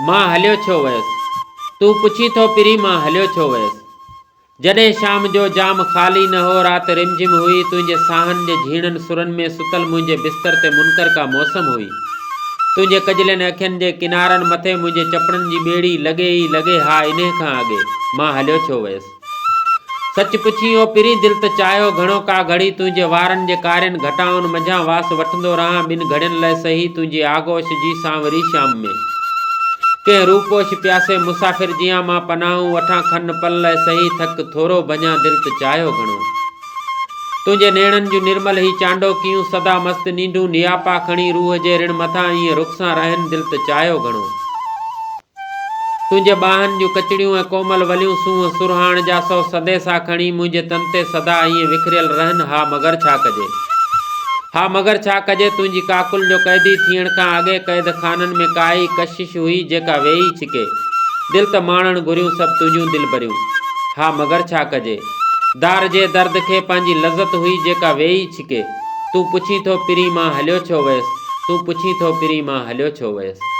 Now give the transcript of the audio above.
मां हलियो छो वयसि, तूं पुछी थो पिरी मां हलियो छो वयसि। जॾहिं शाम जो जाम ख़ाली न हो, राति रिमझिम हुई, तुंहिंजे साहनि जे झीणनि सुरनि में सुतल मुंहिंजे बिस्तर ते मुनकर का मौसम हुई। तुंहिंजे कजलनि अखियुनि जे किनारनि मथे मुंहिंजे चपड़नि जी ॿेड़ी लॻे ई लॻे हा इन खां अॻे मां हलियो छो वयसि। सच पुछी ओ पिरी दिलि त चाहियो घणो का घड़ी तुंहिंजे वारनि जे कारियुनि घटाउनि मंझां वास वठंदो रहां ॿिनि घड़ियुनि लाइ सही तुंहिंजी आगोश जी सांवरी शाम में। कंहिं रूपोश प्यासे मुसाफ़िर जियां मां पनाहूं वठां खन पल लाइ सही थक थोरो भञां दिलि त चाहियो घणो। तुंहिंजे नेणनि जूं निर्मल ही चांडोकियूं सदा मस्त नींदूं नियापा खणी रूह जे ऋण मथां ईअं रुख सां रहनि दिलि त चाहियो घणो। तुंहिंजे ॿाहनि जूं कचड़ियूं ऐं कोमल वलियूं सूंहं सुरहाण जा सौ सदेसा खणी मुंहिंजे तन ते सदा ईअं विखरियल रहनि हा मगर छा कजे। हा मगर छा कजे तुंहिंजी काकुल जो क़ैदी थियण खां अॻे क़ैद खाननि में काई कशिश हुई जेका वेही छिके। दिलि त माणण घुरियूं सभु तुंहिंजूं दिलि भरियूं। हा मगर छा कजे दार जे दर्द खे पंहिंजी लज़त हुई जेका वेही छिके। तूं पुछी थो पिरी मां हलियो छो वयसि, तूं पुछी थो पिरी मां हलियो छो वयसि।